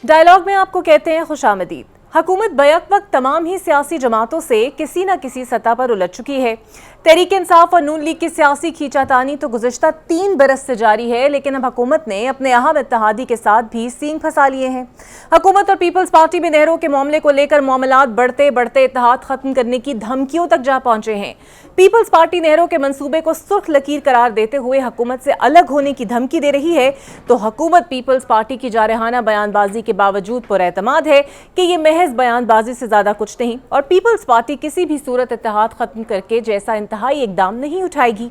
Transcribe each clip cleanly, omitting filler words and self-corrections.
Dialogue میں آپ کو کہتے ہیں خوش آمدید۔ حکومت بیک وقت تمام ہی سیاسی جماعتوں سے کسی نہ کسی سطح پر الجھ چکی ہے۔ تحریک انصاف اور نون لیگ کی سیاسی کھینچا تانی تو گزشتہ 3 برس سے جاری ہے، لیکن اب حکومت نے اپنے اہم اتحادی کے ساتھ بھی سینگ پھنسا لیے ہیں۔ حکومت اور پیپلز پارٹی میں نہروں کے معاملے کو لے کر معاملات بڑھتے بڑھتے اتحاد ختم کرنے کی دھمکیوں تک جا پہنچے ہیں۔ پیپلز پارٹی نہروں کے منصوبے کو سرخ لکیر قرار دیتے ہوئے حکومت سے الگ ہونے کی دھمکی دے رہی ہے، تو حکومت پیپلز پارٹی کی جارحانہ بیان بازی کے باوجود پر اعتماد ہے کہ یہ محض بیان بازی سے زیادہ کچھ نہیں، اور پیپلز پارٹی کسی بھی صورت اتحاد ختم کر کے جیسا انتہائی اقدام نہیں اٹھائے گی۔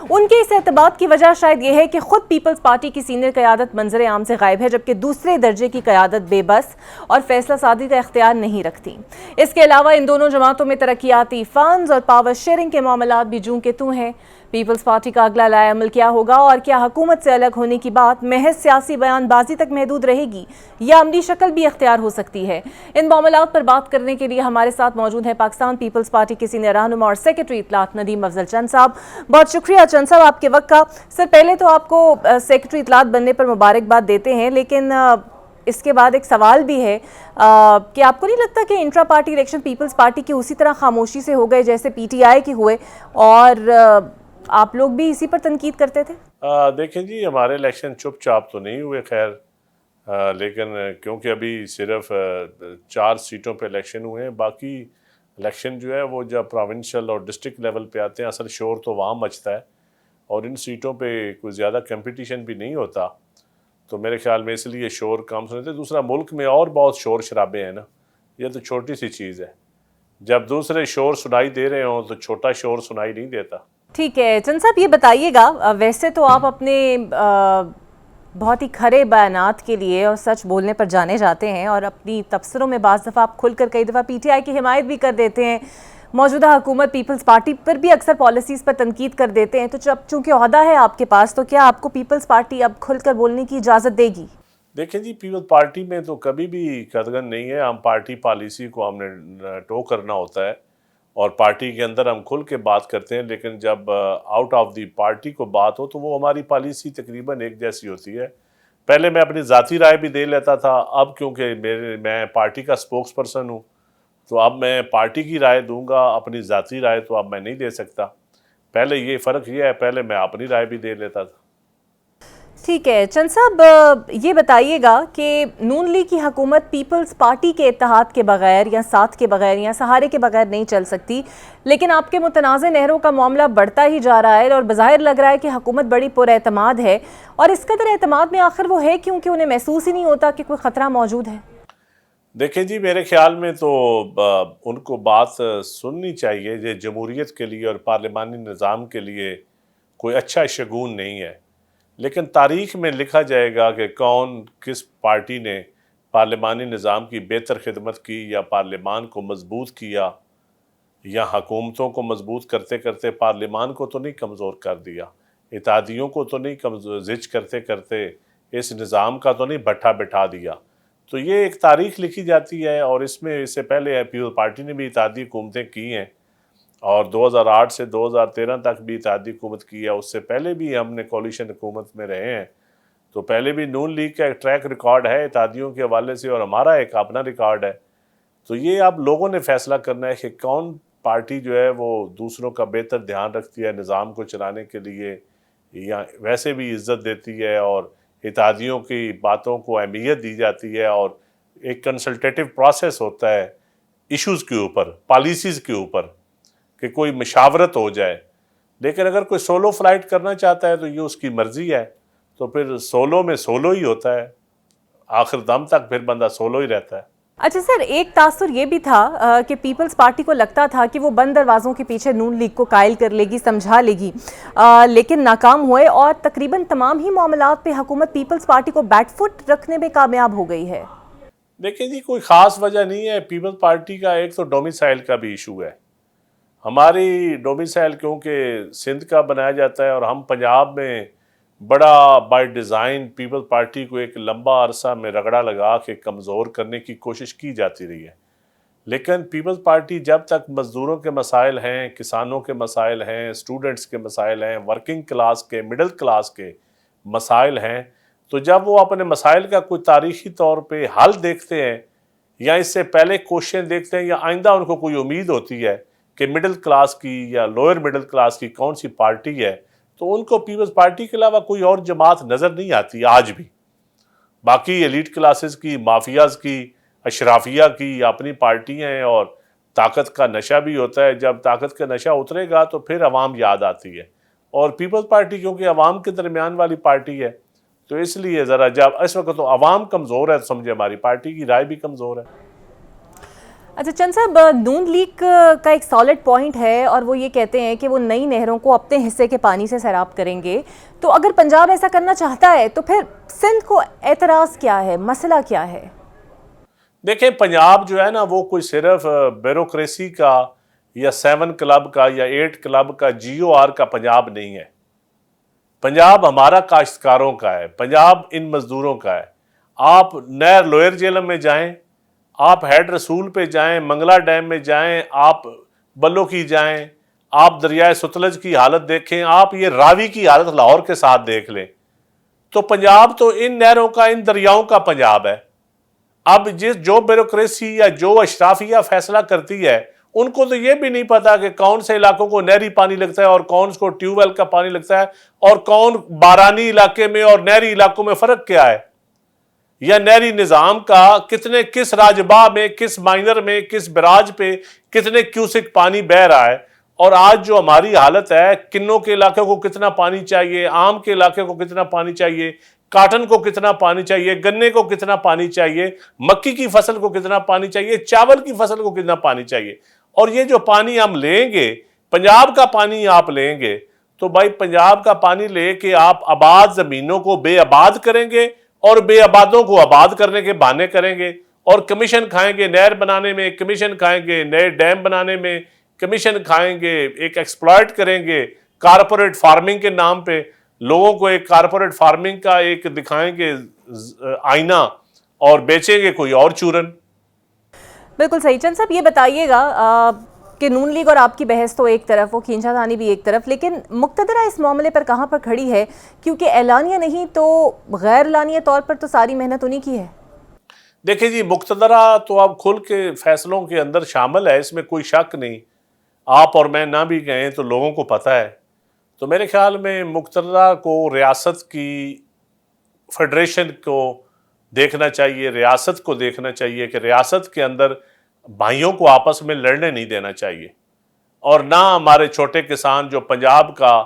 ان کے اس اعتماد کی وجہ شاید یہ ہے کہ خود پیپلز پارٹی کی سینئر قیادت منظر عام سے غائب ہے، جبکہ دوسرے درجے کی قیادت بے بس اور فیصلہ سازی کا اختیار نہیں رکھتی۔ اس کے علاوہ ان دونوں جماعتوں میں ترقیاتی فنڈز اور پاور شیئرنگ کے معاملات بھی جوں کے توں ہیں۔ پیپلز پارٹی کا اگلا لائحہ عمل کیا ہوگا، اور کیا حکومت سے الگ ہونے کی بات محض سیاسی بیان بازی تک محدود رہے گی یا عملی شکل بھی اختیار ہو سکتی ہے؟ ان معاملات پر بات کرنے کے لیے ہمارے ساتھ موجود ہیں پاکستان پیپلز پارٹی کے سینئر رہنما اور سیکرٹری اطلاعات ندیم افضل چند صاحب۔ بہت شکریہ چند صاحب آپ کے وقت کا۔ سر، پہلے تو آپ کو سیکرٹری اطلاعات بننے پر مبارکباد دیتے ہیں، لیکن اس کے بعد ایک سوال بھی ہے کہ آپ کو نہیں لگتا کہ intra party election peoples party کی اسی طرح خاموشی سے ہو گئے جیسے پی ٹی آئی کے ہوئے، اور آپ لوگ بھی اسی پر تنقید کرتے تھے؟ دیکھیں جی، ہمارے الیکشن چپ چاپ تو نہیں ہوئے، خیر، لیکن کیونکہ ابھی صرف 4 سیٹوں پہ الیکشن ہوئے ہیں، باقی الیکشن جو ہے وہ جب پروونشل اور ڈسٹرکٹ لیول پہ آتے ہیں اصل شور تو وہاں مچتا ہے، اور ان سیٹوں پہ کوئی زیادہ کمپٹیشن بھی نہیں ہوتا، تو میرے خیال میں اس لیے شور کم سنتے۔ دوسرا، ملک میں اور بہت شور شرابے ہیں نا، یہ تو چھوٹی سی چیز ہے، جب دوسرے شور سنائی دے رہے ہوں تو چھوٹا شور سنائی نہیں دیتا۔ ٹھیک ہے چند صاحب، یہ بتائیے گا، ویسے تو آپ اپنے بہت ہی کھرے بیانات کے لیے اور سچ بولنے پر جانے جاتے ہیں، اور اپنی تبصروں میں بعض دفعہ آپ کھل کر کئی دفعہ پی ٹی آئی کی حمایت بھی کر دیتے ہیں، موجودہ حکومت پیپلز پارٹی پر بھی اکثر پالیسیز پر تنقید کر دیتے ہیں، تو چونکہ عہدہ ہے آپ کے پاس، تو کیا آپ کو پیپلز پارٹی اب کھل کر بولنے کی اجازت دے گی؟ دیکھیں جی، پیپلز پارٹی میں تو کبھی بھی قدغن نہیں ہے، ہم پارٹی پالیسی کو ہم نے ٹو کرنا ہوتا ہے، اور پارٹی کے اندر ہم کھل کے بات کرتے ہیں، لیکن جب آؤٹ آف دی پارٹی کو بات ہو تو وہ ہماری پالیسی تقریباً ایک جیسی ہوتی ہے۔ پہلے میں اپنی ذاتی رائے بھی دے لیتا تھا، اب کیونکہ میں پارٹی کا سپوکس پرسن ہوں تو اب میں پارٹی کی رائے دوں گا، اپنی ذاتی رائے تو اب میں نہیں دے سکتا۔ پہلے یہ فرق یہ ہے، پہلے میں اپنی رائے بھی دے لیتا تھا۔ ٹھیک ہے چند صاحب، یہ بتائیے گا کہ نون لیگ کی حکومت پیپلز پارٹی کے اتحاد کے بغیر یا ساتھ کے بغیر یا سہارے کے بغیر نہیں چل سکتی، لیکن آپ کے متنازع نہروں کا معاملہ بڑھتا ہی جا رہا ہے، اور بظاہر لگ رہا ہے کہ حکومت بڑی پر اعتماد ہے، اور اس قدر اعتماد میں آخر وہ ہے کیونکہ انہیں محسوس ہی نہیں ہوتا کہ کوئی خطرہ موجود ہے؟ دیکھیں جی، میرے خیال میں تو ان کو بات سننی چاہیے، یہ جمہوریت کے لیے اور پارلیمانی نظام کے لیے کوئی اچھا شگون نہیں ہے، لیکن تاریخ میں لکھا جائے گا کہ کون کس پارٹی نے پارلیمانی نظام کی بہتر خدمت کی، یا پارلیمان کو مضبوط کیا، یا حکومتوں کو مضبوط کرتے کرتے پارلیمان کو تو نہیں کمزور کر دیا، اتحادیوں کو تو نہیں زج کرتے کرتے اس نظام کا تو نہیں بٹھا بٹھا دیا۔ تو یہ ایک تاریخ لکھی جاتی ہے، اور اس میں اس سے پہلے پیپلز پارٹی نے بھی اتحادی حکومتیں کی ہیں، اور 2008 سے 2013 تک بھی اتحادی حکومت کی ہے، اس سے پہلے بھی ہم نے کولیشن حکومت میں رہے ہیں، تو پہلے بھی نون لیگ کا ایک ٹریک ریکارڈ ہے اتحادیوں کے حوالے سے، اور ہمارا ایک اپنا ریکارڈ ہے۔ تو یہ اب لوگوں نے فیصلہ کرنا ہے کہ کون پارٹی جو ہے وہ دوسروں کا بہتر دھیان رکھتی ہے نظام کو چلانے کے لیے، یا ویسے بھی عزت دیتی ہے اور اتحادیوں کی باتوں کو اہمیت دی جاتی ہے، اور ایک کنسلٹیٹیو پروسیس ہوتا ہے ایشوز کے اوپر، پالیسیز کے اوپر، کہ کوئی مشاورت ہو جائے۔ لیکن اگر کوئی سولو فلائٹ کرنا چاہتا ہے تو یہ اس کی مرضی ہے، تو پھر سولو میں سولو ہی ہوتا ہے، آخر دم تک پھر بندہ سولو ہی رہتا ہے۔ اچھا سر، ایک تاثر یہ بھی تھا کہ پیپلز پارٹی کو لگتا تھا کہ وہ بند دروازوں کے پیچھے نون لیگ کو قائل کر لے گی، سمجھا لے گی، لیکن ناکام ہوئے، اور تقریباً تمام ہی معاملات پہ حکومت پیپلز پارٹی کو بیک فٹ رکھنے میں کامیاب ہو گئی ہے۔ دیکھیں جی، کوئی خاص وجہ نہیں ہے، پیپلز پارٹی کا ایک تو ڈومیسائل کا بھی ایشو ہے، ہماری ڈومیسائل کیونکہ سندھ کا بنایا جاتا ہے، اور ہم پنجاب میں بڑا بائی ڈیزائن پیپلز پارٹی کو ایک لمبا عرصہ میں رگڑا لگا کے کمزور کرنے کی کوشش کی جاتی رہی ہے، لیکن پیپلز پارٹی جب تک مزدوروں کے مسائل ہیں، کسانوں کے مسائل ہیں، اسٹوڈنٹس کے مسائل ہیں، ورکنگ کلاس کے، مڈل کلاس کے مسائل ہیں، تو جب وہ اپنے مسائل کا کوئی تاریخی طور پہ حل دیکھتے ہیں یا اس سے پہلے کوشچن دیکھتے ہیں یا آئندہ ان کو کوئی امید ہوتی ہے کہ مڈل کلاس کی یا لوئر مڈل کلاس کی کون سی پارٹی ہے، تو ان کو پیپلز پارٹی کے علاوہ کوئی اور جماعت نظر نہیں آتی آج بھی۔ باقی ایلیٹ کلاسز کی، مافیاز کی، اشرافیہ کی اپنی پارٹیاں ہیں اور طاقت کا نشہ بھی ہوتا ہے۔ جب طاقت کا نشہ اترے گا تو پھر عوام یاد آتی ہے، اور پیپلز پارٹی کیونکہ عوام کے درمیان والی پارٹی ہے تو اس لیے ذرا جب اس وقت تو عوام کمزور ہے تو سمجھے ہماری پارٹی کی رائے بھی کمزور ہے۔ اچھا چند صاحب، نون لیگ کا ایک سالڈ پوائنٹ ہے اور وہ یہ کہتے ہیں کہ وہ نئی نہروں کو اپنے حصے کے پانی سے سیراب کریں گے، تو اگر پنجاب ایسا کرنا چاہتا ہے تو پھر سندھ کو اعتراض کیا ہے، مسئلہ کیا ہے؟ دیکھیں پنجاب جو ہے نا وہ کوئی صرف بیوروکریسی کا یا 7 کلب کا یا 8 کلب کا GOR کا پنجاب نہیں ہے۔ پنجاب ہمارا کاشتکاروں کا ہے، پنجاب ان مزدوروں کا ہے۔ آپ نہر لوئر جہلم میں جائیں، آپ ہیڈ رسول پہ جائیں، منگلہ ڈیم میں جائیں، آپ بلو کی جائیں، آپ دریائے ستلج کی حالت دیکھیں، آپ یہ راوی کی حالت لاہور کے ساتھ دیکھ لیں، تو پنجاب تو ان نہروں کا، ان دریاؤں کا پنجاب ہے۔ اب جو بیوروکریسی یا جو اشرافیہ فیصلہ کرتی ہے ان کو تو یہ بھی نہیں پتا کہ کون سے علاقوں کو نہری پانی لگتا ہے اور کون کو ٹیوب ویل کا پانی لگتا ہے، اور کون بارانی علاقے میں اور نہری علاقوں میں فرق کیا ہے، یا نہری نظام کا کس راجبہ میں، کس مائنر میں، کس براج پہ کتنے کیوسک پانی بہ رہا ہے۔ اور آج جو ہماری حالت ہے، کنوں کے علاقے کو کتنا پانی چاہیے، آم کے علاقے کو کتنا پانی چاہیے، کاٹن کو کتنا پانی چاہیے، گنے کو کتنا پانی چاہیے، مکی کی فصل کو کتنا پانی چاہیے، چاول کی فصل کو کتنا پانی چاہیے، اور یہ جو پانی ہم لیں گے، پنجاب کا پانی آپ لیں گے، تو بھائی پنجاب کا پانی لے کے آپ آباد زمینوں کو بے آباد کریں گے اور بے آبادوں کو آباد کرنے کے بہانے کریں گے، اور کمیشن کھائیں گے نہر بنانے میں، کمیشن کھائیں گے نئے ڈیم بنانے میں، کمیشن کھائیں گے، ایک ایکسپلائٹ کریں گے کارپوریٹ فارمنگ کے نام پہ، لوگوں کو ایک کارپوریٹ فارمنگ کا ایک دکھائیں گے آئینہ اور بیچیں گے کوئی اور چورن۔ بالکل صحیح۔ چند صاحب یہ بتائیے گا کہ نون لیگ اور آپ کی بحث تو ایک طرف، وہ کھینچا تانی بھی ایک طرف، لیکن مقتدرہ اس معاملے پر کہاں پر کھڑی ہے؟ کیونکہ اعلانیہ نہیں تو غیر اعلانیہ طور پر تو ساری محنت انہی کی ہے۔ دیکھیں جی، مقتدرہ تو اب کھل کے فیصلوں کے اندر شامل ہے، اس میں کوئی شک نہیں، آپ اور میں نہ بھی گئے تو لوگوں کو پتہ ہے۔ تو میرے خیال میں مقتدرہ کو ریاست کی فیڈریشن کو دیکھنا چاہیے، ریاست کو دیکھنا چاہیے کہ ریاست کے اندر بھائیوں کو آپس میں لڑنے نہیں دینا چاہیے، اور نہ ہمارے چھوٹے کسان جو پنجاب کا،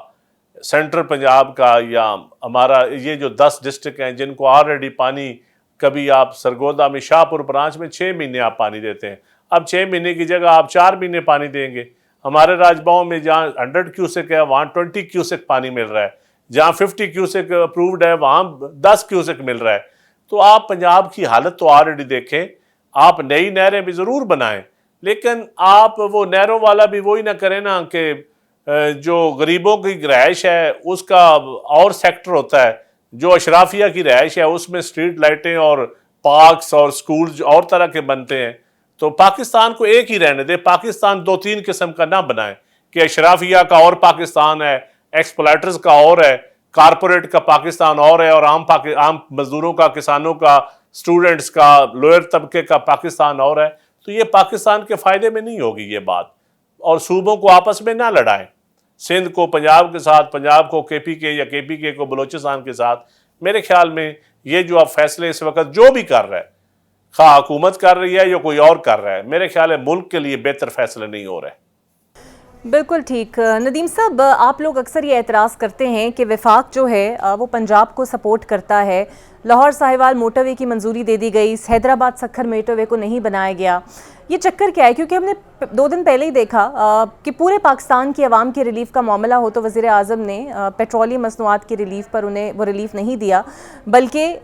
سینٹرل پنجاب کا، یا ہمارا یہ جو 10 ڈسٹرکٹ ہیں جن کو آلریڈی پانی، کبھی آپ سرگودا میں شاہ پور برانچ میں 6 مہینے آپ پانی دیتے ہیں، اب 6 مہینے کی جگہ آپ 4 مہینے پانی دیں گے۔ ہمارے راجباؤں میں جہاں 100 کیوسک ہے وہاں 20 کیوسک پانی مل رہا ہے، جہاں 50 کیوسک اپرووڈ ہے وہاں 10 کیوسک مل رہا ہے۔ تو آپ پنجاب کی حالت تو آلریڈی دیکھیں، آپ نئی نہریں بھی ضرور بنائیں، لیکن آپ وہ نہروں والا بھی وہی نہ کریں نا کہ جو غریبوں کی رہائش ہے اس کا اور سیکٹر ہوتا ہے، جو اشرافیہ کی رہائش ہے اس میں اسٹریٹ لائٹیں اور پارکس اور سکولز اور طرح کے بنتے ہیں۔ تو پاکستان کو ایک ہی رہنے دے، پاکستان 2-3 قسم کا نہ بنائیں کہ اشرافیہ کا اور پاکستان ہے، ایکسپلائٹرز کا اور ہے، کارپوریٹ کا پاکستان اور ہے، اور عام مزدوروں کا، کسانوں کا، سٹوڈنٹس کا، لوئر طبقے کا پاکستان اور ہے۔ تو یہ پاکستان کے فائدے میں نہیں ہوگی یہ بات، اور صوبوں کو آپس میں نہ لڑائیں، سندھ کو پنجاب کے ساتھ، پنجاب کو KPK یا KPK کو بلوچستان کے ساتھ۔ میرے خیال میں یہ جو آپ فیصلے اس وقت جو بھی کر رہا ہے، خواہ حکومت کر رہی ہے یا کوئی اور کر رہا ہے، میرے خیال ہے ملک کے لیے بہتر فیصلے نہیں ہو رہے۔ بالکل ٹھیک۔ ندیم صاحب، آپ لوگ اکثر یہ اعتراض کرتے ہیں کہ وفاق جو ہے وہ پنجاب کو سپورٹ کرتا ہے، لاہور ساہیوال موٹر وے کی منظوری دے دی گئی، حیدرآباد سکھر موٹر وے کو نہیں بنایا گیا، یہ چکر کیا ہے؟ کیونکہ ہم نے 2 دن پہلے ہی دیکھا کہ پورے پاکستان کی عوام کی ریلیف کا معاملہ ہو تو وزیر اعظم نے پیٹرولیم مصنوعات کی ریلیف پر انہیں وہ ریلیف نہیں دیا، بلکہ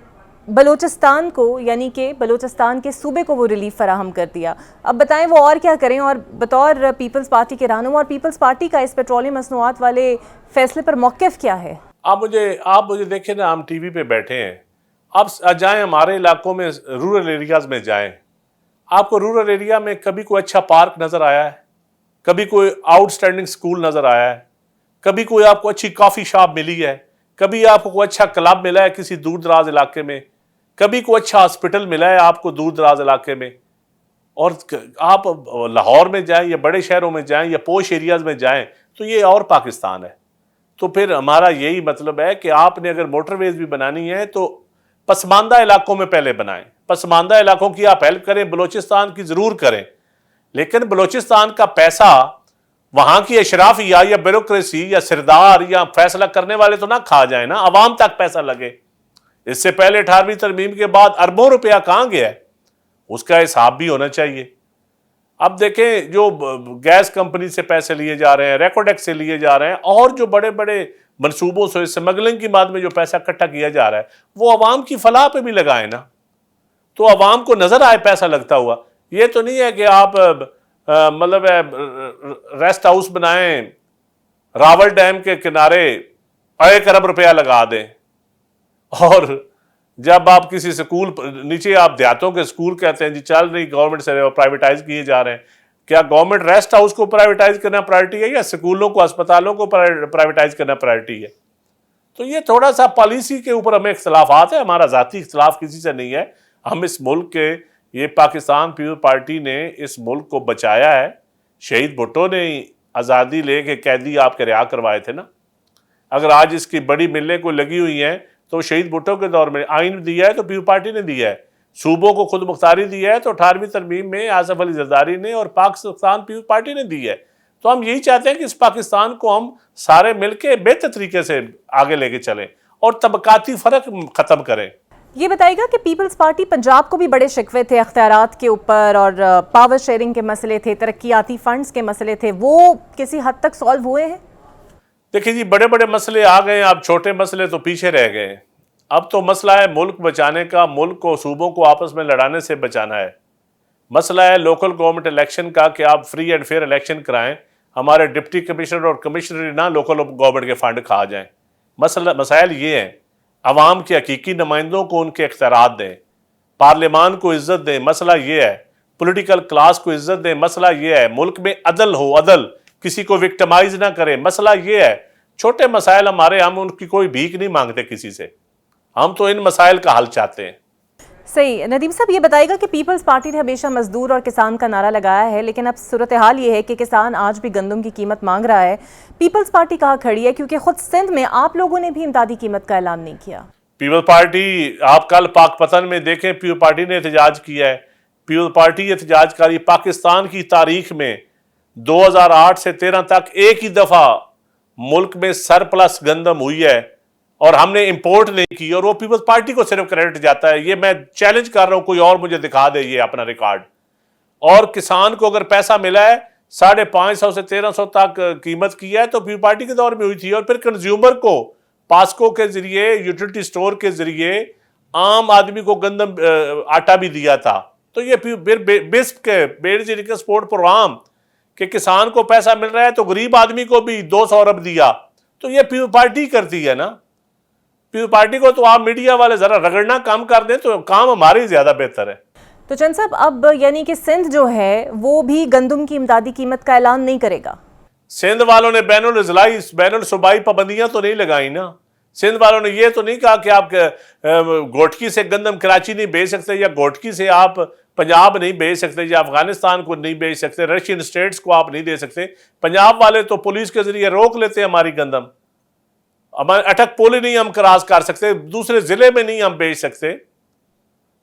بلوچستان کو، یعنی کہ بلوچستان کے صوبے کو وہ ریلیف فراہم کر دیا۔ اب بتائیں وہ اور کیا کریں، اور بطور پیپلز پارٹی کے رہنما اور پیپلز پارٹی کا اس پیٹرولیم مصنوعات والے فیصلے پر موقف کیا ہے؟ آپ مجھے دیکھیں نا، ہم ٹی وی پہ بیٹھے ہیں، اب جائیں ہمارے علاقوں میں، رورل ایریاز میں جائیں، آپ کو رورل ایریا میں کبھی کوئی اچھا پارک نظر آیا ہے؟ کبھی کوئی آؤٹ سٹینڈنگ سکول نظر آیا ہے؟ کبھی کوئی آپ کو اچھی کافی شاپ ملی ہے؟ کبھی آپ کو کوئی اچھا کلب ملا ہے کسی دور دراز علاقے میں, کبھی کوئی اچھا ہاسپٹل ملا ہے آپ کو دور دراز علاقے میں, اور آپ لاہور میں جائیں یا بڑے شہروں میں جائیں یا پوش ایریاز میں جائیں تو یہ اور پاکستان ہے. تو پھر ہمارا یہی مطلب ہے کہ آپ نے اگر موٹر ویز بھی بنانی ہے تو پسماندہ علاقوں میں پہلے بنائیں, پسماندہ علاقوں کی آپ ہیلپ کریں, بلوچستان کی ضرور کریں, لیکن بلوچستان کا پیسہ وہاں کی اشرافیہ یا بیوروکریسی یا سردار یا فیصلہ کرنے والے تو نہ کھا جائیں نا, عوام تک پیسہ لگے. اس سے پہلے 18ویں ترمیم کے بعد اربوں روپیہ کہاں گیا ہے, اس کا حساب بھی ہونا چاہیے. اب دیکھیں جو گیس کمپنی سے پیسے لیے جا رہے ہیں, ریکوڈیکس سے لیے جا رہے ہیں, اور جو بڑے بڑے منصوبوں سے اسمگلنگ کی بعد میں جو پیسہ اکٹھا کیا جا رہا ہے وہ عوام کی فلاح پہ بھی لگائیں نا, تو عوام کو نظر آئے پیسہ لگتا ہوا. یہ تو نہیں ہے کہ آپ مطلب ریسٹ ہاؤس بنائیں راول ڈیم کے کنارے 1 ارب روپیہ لگا دیں, اور جب آپ کسی سکول نیچے آپ دیہاتوں کے سکول کہتے ہیں جی چل رہی گورنمنٹ سے پرائیویٹائز کیے جا رہے ہیں, کیا گورنمنٹ ریسٹ ہاؤس کو پرائیویٹائز کرنا پرائرٹی ہے یا سکولوں کو اسپتالوں کو پرائیویٹائز کرنا پرائرٹی ہے؟ تو یہ تھوڑا سا پالیسی کے اوپر ہمیں اختلافات ہیں, ہمارا ذاتی اختلاف کسی سے نہیں ہے. ہم اس ملک کے, یہ پاکستان پیپلز پارٹی نے اس ملک کو بچایا ہے. شہید بھٹو نے آزادی لے کے قیدی آپ کے رہا کروائے تھے نا. اگر آج اس کی بڑی ملیں کو لگی ہوئی ہیں تو شہید بھٹو کے دور میں آئین دیا ہے تو پیپلز پارٹی نے دیا ہے, صوبوں کو خود مختاری دیا ہے تو 18ویں ترمیم میں آصف علی زرداری نے اور پاکستان پیپلز پارٹی نے دی ہے. تو ہم یہی چاہتے ہیں کہ اس پاکستان کو ہم سارے مل کے بہتر طریقے سے آگے لے کے چلیں اور طبقاتی فرق ختم کریں. یہ بتائے گا کہ پیپلز پارٹی پنجاب کو بھی بڑے شکوے تھے اختیارات کے اوپر, اور پاور شیئرنگ کے مسئلے تھے, ترقیاتی فنڈز کے مسئلے تھے, وہ کسی حد تک سالو ہوئے ہیں؟ دیکھیں جی بڑے بڑے مسئلے آ گئے ہیں, اب چھوٹے مسئلے تو پیچھے رہ گئے ہیں. اب تو مسئلہ ہے ملک بچانے کا, ملک کو صوبوں کو آپس میں لڑانے سے بچانا ہے. مسئلہ ہے لوکل گورنمنٹ الیکشن کا کہ آپ فری اینڈ فیئر الیکشن کرائیں, ہمارے ڈپٹی کمشنر اور کمشنر نہ لوکل گورنمنٹ کے فنڈ کھا جائیں. مسائل یہ ہیں, عوام کے حقیقی نمائندوں کو ان کے اختیارات دیں, پارلیمان کو عزت دیں, مسئلہ یہ ہے پولیٹیکل کلاس کو عزت دیں, مسئلہ یہ ہے ملک میں عدل ہو, عدل, کسی کو وکٹمائز نہ کریں, مسئلہ یہ ہے. چھوٹے مسائل ہمارے, ہم ان کی کوئی بھیک نہیں مانگتے کسی سے, ہم تو ان مسائل کا حل چاہتے ہیں. صحیح. ندیم صاحب یہ بتائے گا کہ پیپلز پارٹی نے ہمیشہ مزدور اور کسان کا نعرہ لگایا ہے, لیکن اب صورتحال یہ ہے کہ کسان آج بھی گندم کی قیمت مانگ رہا ہے. پیپلز پارٹی کہاں کھڑی ہے, کیونکہ خود سندھ میں آپ لوگوں نے بھی امدادی قیمت کا اعلان نہیں کیا؟ پیپلز پارٹی, آپ کل پاک پتن میں دیکھیں پیپلز پارٹی نے احتجاج کیا ہے. پیپلز پارٹی احتجاج کری. پاکستان کی تاریخ میں 2008 سے 13 تک ایک ہی دفعہ ملک میں سرپلس گندم ہوئی ہے اور ہم نے امپورٹ نہیں کی, اور وہ پیپلز پارٹی کو صرف کریڈٹ جاتا ہے. یہ میں چیلنج کر رہا ہوں, کوئی اور مجھے دکھا دے یہ اپنا ریکارڈ. اور کسان کو اگر پیسہ ملا ہے 550 سے 1300 تک قیمت کی ہے تو پیپلز پارٹی کے دور میں ہوئی تھی, اور پھر کنزیومر کو پاسکو کے ذریعے, یوٹیلٹی سٹور کے ذریعے عام آدمی کو گندم آٹا بھی دیا تھا. تو یہ بسپ کے بیسک سپورٹ پروگرام کہ کسان کو پیسہ مل رہا ہے تو غریب آدمی کو بھی 200 ارب دیا, تو یہ پیپلز پارٹی کرتی ہے نا. پیپلز پارٹی کو تو آپ میڈیا والے ذرا رگڑنا کم کر دیں تو کام ہماری زیادہ بہتر ہے. تو چند صاحب اب یعنی کہ سندھ جو ہے وہ بھی گندم کی امدادی قیمت کا اعلان نہیں کرے گا؟ سندھ والوں نے بین الاضلاعی بین الصوبائی پابندیاں تو نہیں لگائی نا. سندھ والوں نے یہ تو نہیں کہا کہ آپ گوٹکی سے گندم کراچی نہیں بھیج سکتے, یا گوٹکی سے آپ پنجاب نہیں بھیج سکتے, یا افغانستان کو نہیں بھیج سکتے, رشین اسٹیٹس کو آپ نہیں دے سکتے. پنجاب والے تو پولیس کے ذریعے روک لیتے ہیں ہماری گندم, ہمارے اٹک پول نہیں ہم کراس کر سکتے, دوسرے ضلع میں نہیں ہم بھیج سکتے,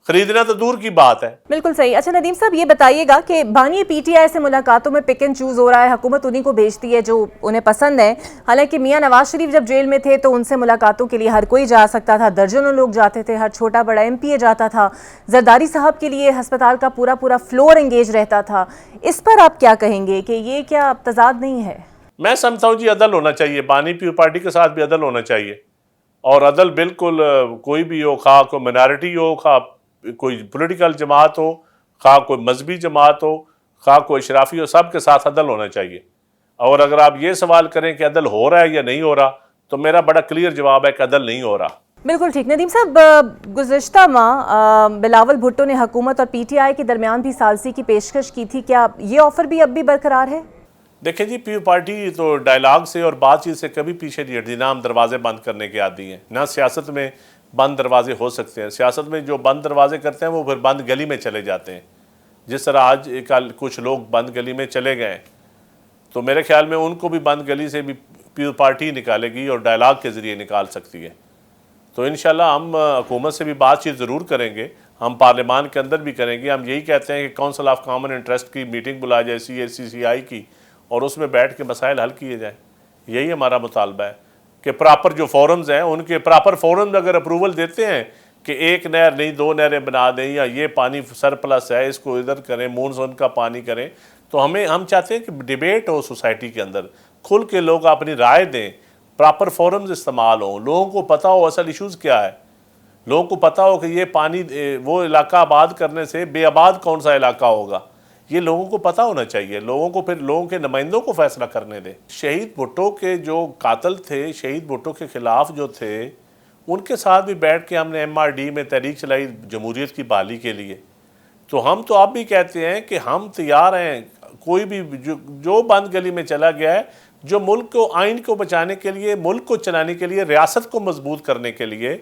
خریدنا تو دور کی بات ہے. بالکل صحیح. اچھا ندیم صاحب یہ بتائیے گا کہ بانی پی ٹی آئی سے ملاقاتوں میں پک اینڈ چوز ہو رہا ہے, حکومت انہی کو بھیجتی ہے جو انہیں پسند ہے. حالانکہ میاں نواز شریف جب جیل میں تھے تو ان سے ملاقاتوں کے لیے ہر کوئی جا سکتا تھا, درجنوں لوگ جاتے تھے, ہر چھوٹا بڑا ایم پی اے جاتا تھا, زرداری صاحب کے لیے ہسپتال کا پورا فلور انگیج رہتا تھا. اس پر آپ کیا کہیں گے کہ یہ کیا تضاد نہیں ہے؟ میں سمجھتا ہوں جی عدل ہونا چاہیے, بانی پیپلز پارٹی کے ساتھ بھی عدل ہونا چاہیے, اور عدل بالکل کوئی بھی ہو, خواہ کوئی منارٹی ہو, خواہ کوئی پولیٹیکل جماعت ہو, خواہ کوئی مذہبی جماعت ہو, خواہ کوئی اشرافی ہو, سب کے ساتھ عدل ہونا چاہیے. اور اگر آپ یہ سوال کریں کہ عدل ہو رہا ہے یا نہیں ہو رہا, تو میرا بڑا کلیئر جواب ہے کہ عدل نہیں ہو رہا. بالکل ٹھیک. ندیم صاحب گزشتہ ماہ بلاول بھٹو نے حکومت اور پی ٹی آئی کے درمیان بھی ثالثی کی پیشکش کی تھی, کیا یہ آفر بھی اب بھی برقرار ہے؟ دیکھیں جی پیپل پارٹی تو ڈائلاگ سے اور بات چیت سے کبھی پیچھے نہیں ہٹتی، نہ ہم دروازے بند کرنے کے عادی ہیں، نہ سیاست میں بند دروازے ہو سکتے ہیں۔ سیاست میں جو بند دروازے کرتے ہیں وہ پھر بند گلی میں چلے جاتے ہیں، جس طرح آج کل کچھ لوگ بند گلی میں چلے گئے، تو میرے خیال میں ان کو بھی بند گلی سے بھی پیپل پارٹی نکالے گی اور ڈائلاگ کے ذریعے نکال سکتی ہے۔ تو انشاءاللہ ہم حکومت سے بھی بات چیت ضرور کریں گے، ہم پارلیمان کے اندر بھی کریں گے۔ ہم یہی کہتے ہیں کہ کونسل آف کامن انٹرسٹ کی میٹنگ بلایا جائے CACCI کی، اور اس میں بیٹھ کے مسائل حل کیے جائیں۔ یہی ہمارا مطالبہ ہے کہ پراپر جو فورمز ہیں ان کے پراپر فورمز اگر اپروول دیتے ہیں کہ ایک نہر نہیں 2 نہریں بنا دیں، یا یہ پانی سرپلس ہے اس کو ادھر کریں، مونسون کا پانی کریں، تو ہم چاہتے ہیں کہ ڈیبیٹ ہو سوسائٹی کے اندر، کھل کے لوگ اپنی رائے دیں، پراپر فورمز استعمال ہوں، لوگوں کو پتہ ہو اصل ایشوز کیا ہے، لوگوں کو پتہ ہو کہ یہ پانی وہ علاقہ آباد کرنے سے بے آباد کون سا علاقہ ہوگا، یہ لوگوں کو پتہ ہونا چاہیے، لوگوں کو پھر لوگوں کے نمائندوں کو فیصلہ کرنے دیں۔ شہید بھٹو کے جو قاتل تھے، شہید بھٹو کے خلاف جو تھے، ان کے ساتھ بھی بیٹھ کے ہم نے MRD میں تحریک چلائی جمہوریت کی بحالی کے لیے۔ تو ہم تو اب بھی کہتے ہیں کہ ہم تیار ہیں، کوئی بھی جو بند گلی میں چلا گیا ہے، جو ملک کو آئین کو بچانے کے لیے، ملک کو چلانے کے لیے، ریاست کو مضبوط کرنے کے لیے،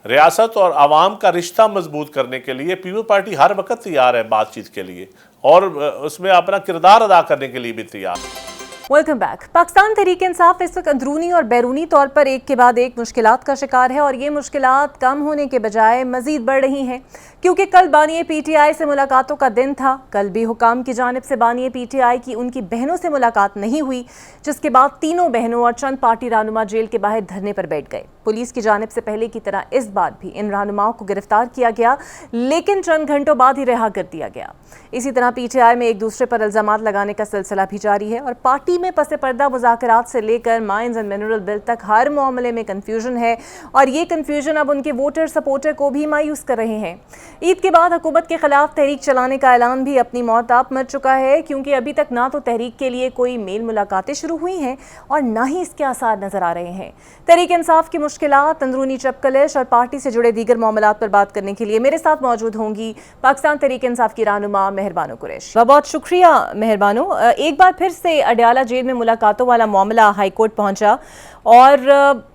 ریاست اور عوام کا رشتہ مضبوط کرنے کے لیے پیپل پارٹی ہر وقت تیار ہے بات چیت کے لیے، اور اس میں اپنا کردار ادا کرنے کے لیے بھی تیار ہے۔ Welcome back. پاکستان تحریک انصاف اس وقت اندرونی اور بیرونی طور پر ایک کے بعد ایک مشکلات کا شکار ہے، اور یہ مشکلات کم ہونے کے بجائے مزید بڑھ رہی ہیں، کیونکہ کل بانی PTI سے ملاقاتوں کا دن تھا۔ کل بھی حکام کی جانب سے بانی PTI کی ان کی بہنوں سے ملاقات نہیں ہوئی، جس کے بعد تینوں بہنوں اور چند پارٹی رہنما جیل کے باہر دھرنے پر بیٹھ گئے۔ پولیس کی جانب سے پہلے کی طرح اس بار بھی ان رہنماؤں کو گرفتار کیا گیا، لیکن چند گھنٹوں بعد ہی رہا کر دیا گیا۔ اسی طرح PTI میں ایک دوسرے پر الزامات لگانے کا سلسلہ بھی جاری ہے، اور پارٹی میں پس پردہ مذاکرات سے لے کر مائنز اینڈ منرل بل تک ہر معاملے میں کنفیوژن ہے، اور یہ کنفیوژن اب ان کے ووٹر سپورٹر کو بھی مایوس کر رہے ہیں۔ عید کے بعد حکومت کے خلاف تحریک چلانے کا اعلان بھی اپنی موت آپ مر چکا ہے، کیونکہ ابھی تک نہ تو تحریک کے لیے کوئی میل ملاقاتیں شروع ہوئی ہیں اور نہ ہی اس کے آثار نظر آ رہے ہیں۔ تحریک انصاف کی مشکلات، اندرونی چپکلش اور پارٹی سے جڑے دیگر معاملات پر بات کرنے کے لیے میرے ساتھ موجود ہوں گی پاکستان تحریک انصاف کی رہنما مہر بانو قریش۔ بہت شکریہ مہر بانو۔ ایک بار پھر سے اڈیالہ جیل میں ملاقاتوں والا معاملہ ہائی کورٹ پہنچا، اور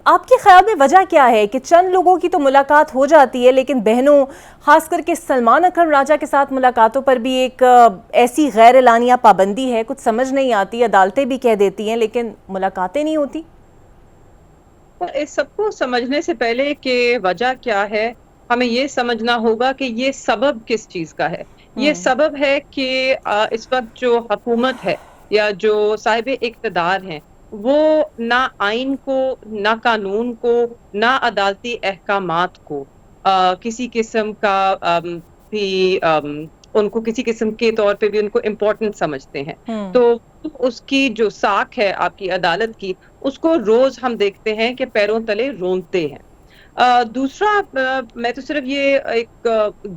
آپ کے خیال میں وجہ کیا ہے کہ چند لوگوں کی تو ملاقات ہو جاتی ہے، لیکن بہنوں خاص کر کے سلمان اکرم راجہ کے ساتھ ملاقاتوں پر بھی ایک ایسی غیر اعلانیہ پابندی ہے، کچھ سمجھ نہیں آتی، عدالتیں بھی کہہ دیتی ہیں لیکن ملاقاتیں نہیں ہوتی؟ اس سب کو سمجھنے سے پہلے کہ وجہ کیا ہے، ہمیں یہ سمجھنا ہوگا کہ یہ سبب کس چیز کا ہے۔ یہ سبب ہے کہ اس وقت جو حکومت ہے یا جو صاحب اقتدار ہیں، وہ نہ آئین کو، نہ قانون کو، نہ عدالتی احکامات کو کسی قسم کا بھی ان کو کسی قسم کے طور پہ بھی ان کو امپورٹنٹ سمجھتے ہیں۔ تو اس کی جو ساکھ ہے آپ کی عدالت کی، اس کو روز ہم دیکھتے ہیں کہ پیروں تلے رونتے ہیں۔ دوسرا، میں تو صرف یہ ایک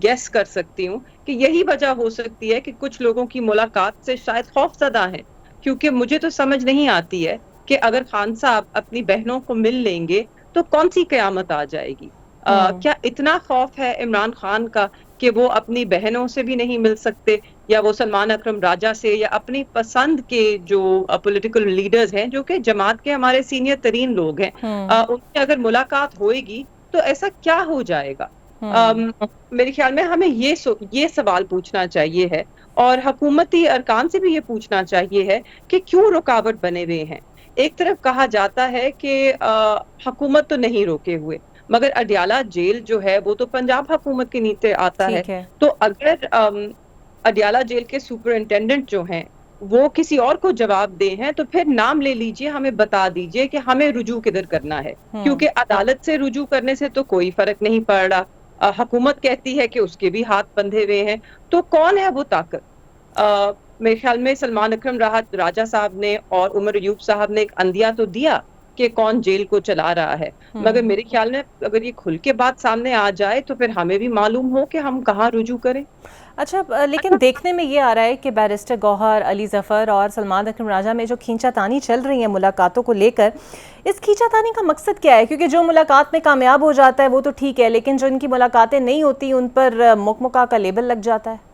گیس کر سکتی ہوں کہ یہی وجہ ہو سکتی ہے کہ کچھ لوگوں کی ملاقات سے شاید خوف زدہ ہیں، کیونکہ مجھے تو سمجھ نہیں آتی ہے کہ اگر خان صاحب اپنی بہنوں کو مل لیں گے تو کون سی قیامت آ جائے گی۔ کیا اتنا خوف ہے عمران خان کا کہ وہ اپنی بہنوں سے بھی نہیں مل سکتے، یا وہ سلمان اکرم راجہ سے، یا اپنی پسند کے جو پولیٹیکل لیڈرز ہیں جو کہ جماعت کے ہمارے سینئر ترین لوگ ہیں، ان سے اگر ملاقات ہوئے گی تو ایسا کیا ہو جائے گا؟ میرے خیال میں ہمیں یہ سوال پوچھنا چاہیے ہے، اور حکومتی ارکان سے بھی یہ پوچھنا چاہیے ہے کہ کیوں رکاوٹ بنے ہوئے ہیں۔ ایک طرف کہا جاتا ہے کہ حکومت تو نہیں روکے ہوئے، مگر اڈیالہ جیل جو ہے وہ تو پنجاب حکومت کے نیچے آتا ہے، تو اگر اڈیالہ جیل کے سپرنٹینڈنٹ جو ہیں وہ کسی اور کو جواب دے ہیں تو پھر نام لے لیجئے، ہمیں بتا دیجئے کہ ہمیں رجوع کدھر کرنا ہے، کیونکہ عدالت سے رجوع کرنے سے تو کوئی فرق نہیں پڑ رہا۔ حکومت کہتی ہے کہ اس کے بھی ہاتھ بندھے ہوئے ہیں، تو کون ہے وہ طاقت؟ میرے خیال میں سلمان اکرم راجہ صاحب نے اور عمر ایوب صاحب نے ایک اندیا تو دیا کہ کون جیل کو چلا رہا ہے، مگر میرے خیال میں اگر یہ کھل کے بات سامنے آ جائے تو پھر ہمیں بھی معلوم ہو کہ ہم کہاں رجوع کریں۔ اچھا، لیکن دیکھنے میں یہ آ رہا ہے کہ بیرسٹر گوہر علی ظفر اور سلمان اکرم راجہ میں جو کھینچا تانی چل رہی ہے ملاقاتوں کو لے کر، اس کھینچا تانی کا مقصد کیا ہے؟ کیونکہ جو ملاقات میں کامیاب ہو جاتا ہے وہ تو ٹھیک ہے، لیکن جو ان کی ملاقاتیں نہیں ہوتی ان پر مکمکا کا لیبل لگ جاتا ہے۔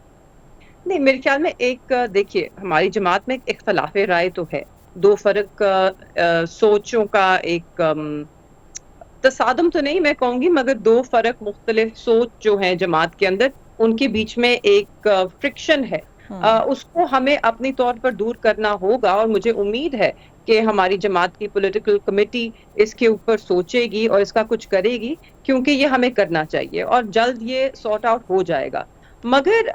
نہیں، میرے خیال میں ایک دیکھیے ہماری جماعت میں ایک اختلاف رائے تو ہے، دو فرق سوچوں کا ایک تصادم تو نہیں میں کہوں گی، مگر دو فرق مختلف سوچ جو ہیں جماعت کے اندر، ان کے بیچ میں ایک فرکشن ہے. اس کو ہمیں اپنی طور پر دور کرنا ہوگا، اور مجھے امید ہے کہ ہماری جماعت کی پولیٹیکل کمیٹی اس کے اوپر سوچے گی اور اس کا کچھ کرے گی، کیونکہ یہ ہمیں کرنا چاہیے اور جلد یہ سارٹ آؤٹ ہو جائے گا. مگر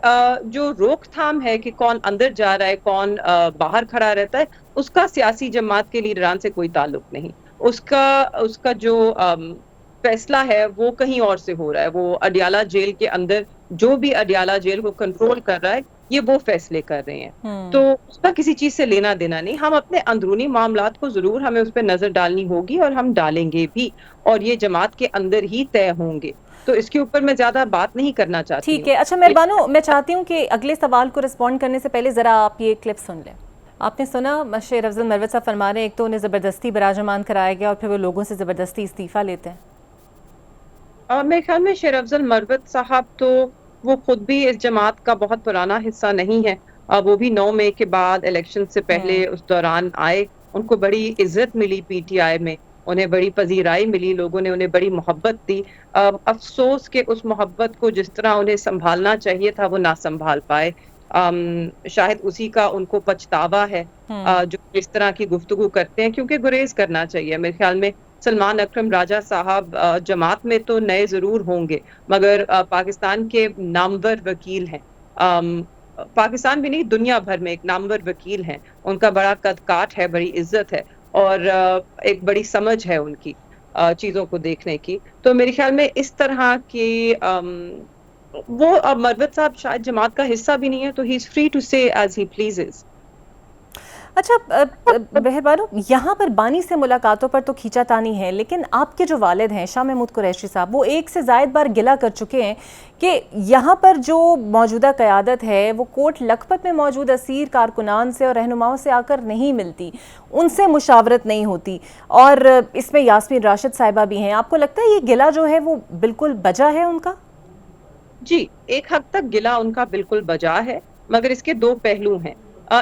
جو روک تھام ہے کہ کون اندر جا رہا ہے کون باہر کھڑا رہتا ہے، اس کا سیاسی جماعت کے لیڈران سے کوئی تعلق نہیں. اس کا جو فیصلہ ہے وہ کہیں اور سے ہو رہا ہے. وہ اڈیالہ جیل کے اندر جو بھی اڈیالہ جیل کو کنٹرول کر رہا ہے، یہ وہ فیصلے کر رہے ہیں. تو اس کا کسی چیز سے لینا دینا نہیں. ہم اپنے اندرونی معاملات کو ضرور ہمیں اس پہ نظر ڈالنی ہوگی، اور ہم ڈالیں گے بھی، اور یہ جماعت کے اندر ہی طے ہوں گے. تو اس کے اوپر میں زیادہ بات نہیں کرنا چاہتی ہوں. ٹھیک ہے. اچھا مہربانو، میں چاہتی ہوں کہ اگلے سوال کو رسپونڈ کرنے سے پہلے ذرا آپ یہ کلپ سن لیں. آپ نے سنا شیر افضل مروت صاحب فرما رہے ہیں ایک تو انہیں زبردستی براجمان کرایا گیا اور پھر وہ لوگوں سے زبردستی استعفیٰ لیتے ہیں. میرے خیال میں شیر افضل مروت صاحب تو وہ خود بھی اس جماعت کا بہت پرانا حصہ نہیں ہے. وہ بھی 9 مئی کے بعد الیکشن سے پہلے اس دوران آئے. ان کو بڑی عزت ملی پی ٹی آئی میں، انہیں بڑی پذیرائی ملی، لوگوں نے انہیں بڑی محبت دی. افسوس کہ اس محبت کو جس طرح انہیں سنبھالنا چاہیے تھا وہ نہ سنبھال پائے. شاید اسی کا ان کو پچھتاوا ہے جو اس طرح کی گفتگو کرتے ہیں، کیونکہ گریز کرنا چاہیے. میرے خیال میں سلمان اکرم راجہ صاحب جماعت میں تو نئے ضرور ہوں گے، مگر پاکستان کے نامور وکیل ہیں. پاکستان بھی نہیں، دنیا بھر میں ایک نامور وکیل ہیں. ان کا بڑا قد کاٹ ہے، بڑی عزت ہے، اور ایک بڑی سمجھ ہے ان کی چیزوں کو دیکھنے کی. تو میرے خیال میں اس طرح کی وہ مروت صاحب شاید جماعت کا حصہ بھی نہیں ہے، تو ہی از فری ٹو سے ایز ہی پلیزز. اچھا مہربانو، یہاں پر بانی سے ملاقاتوں پر تو کھینچا تانی ہے، لیکن آپ کے جو والد ہیں شاہ محمود قریشی صاحب، وہ ایک سے زائد بار گلہ کر چکے ہیں کہ یہاں پر جو موجودہ قیادت ہے وہ کوٹ لکھپت میں موجود اسیر کارکنان سے اور رہنماؤں سے آ کر نہیں ملتی، ان سے مشاورت نہیں ہوتی، اور اس میں یاسمین راشد صاحبہ بھی ہیں. آپ کو لگتا ہے یہ گلہ جو ہے وہ بالکل بجا ہے ان کا؟ جی، ایک حد تک گلہ ان کا بالکل بجا ہے، مگر اس کے دو پہلو ہیں.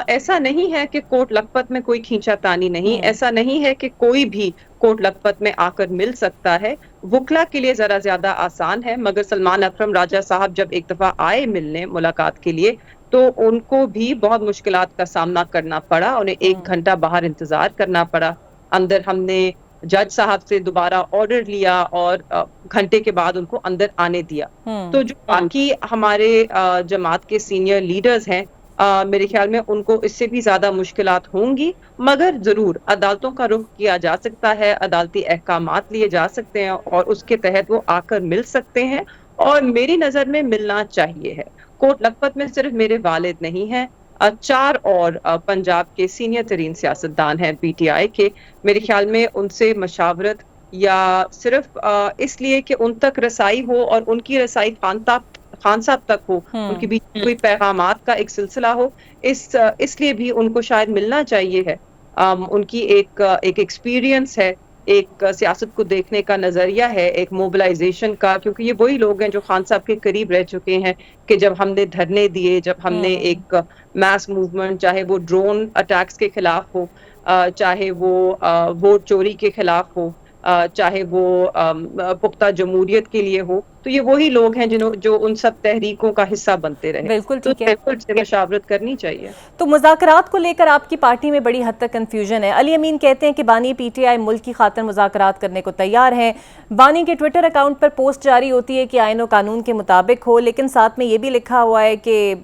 ایسا نہیں ہے کہ کوٹ لکھپت میں کوئی کھینچا تانی نہیں، ایسا نہیں ہے کہ کوئی بھی کوٹ لکھپت میں آ کر مل سکتا ہے. وکلا کے لیے ذرا زیادہ آسان ہے، مگر سلمان اکرم راجہ صاحب جب ایک دفعہ آئے ملنے ملاقات کے لیے تو ان کو بھی بہت مشکلات کا سامنا کرنا پڑا. انہیں 1 گھنٹہ باہر انتظار کرنا پڑا. اندر ہم نے جج صاحب سے دوبارہ آرڈر لیا اور گھنٹے کے بعد ان کو اندر آنے دیا. تو جو باقی ہمارے جماعت کے سینئر لیڈرز ہیں، میرے خیال میں ان کو اس سے بھی زیادہ مشکلات ہوں گی، مگر ضرور عدالتوں کا رخ کیا جا سکتا ہے، عدالتی احکامات لیے جا سکتے ہیں، اور اس کے تحت وہ آ کر مل سکتے ہیں، اور میری نظر میں ملنا چاہیے ہے. کوٹ لکھپت میں صرف میرے والد نہیں ہیں، 4 اور پنجاب کے سینئر ترین سیاستدان ہیں پی ٹی آئی کے. میرے خیال میں ان سے مشاورت یا صرف اس لیے کہ ان تک رسائی ہو اور ان کی رسائی خان صاحب تک ہو، ان کے بیچ کوئی پیغامات کا ایک سلسلہ ہو، اس لیے بھی ان کو شاید ملنا چاہیے ہے. ان کی ایک ایکسپیرینس ہے، ایک سیاست کو دیکھنے کا نظریہ ہے، ایک موبلائزیشن کا، کیونکہ یہ وہی لوگ ہیں جو خان صاحب کے قریب رہ چکے ہیں کہ جب ہم نے دھرنے دیے، جب ہم نے ایک میس موومنٹ، چاہے وہ ڈرون اٹیکس کے خلاف ہو، چاہے وہ ووٹ چوری کے خلاف ہو، چاہے وہ پختہ جمہوریت کے لیے ہو، تو یہ وہی لوگ ہیں جو ان سب تحریکوں کا حصہ بنتے رہے. بالکل تو ٹھیک ہے. بالکل مشاورت کرنی چاہیے. تو مذاکرات کو لے کر آپ کی پارٹی میں بڑی حد تک کنفیوژن ہے. علی امین کہتے ہیں کہ بانی پی ٹی آئی ملک کی خاطر مذاکرات کرنے کو تیار ہیں. بانی کے ٹویٹر اکاؤنٹ پر پوسٹ جاری ہوتی ہے کہ آئین و قانون کے مطابق ہو، لیکن ساتھ میں یہ بھی لکھا ہوا ہے کہ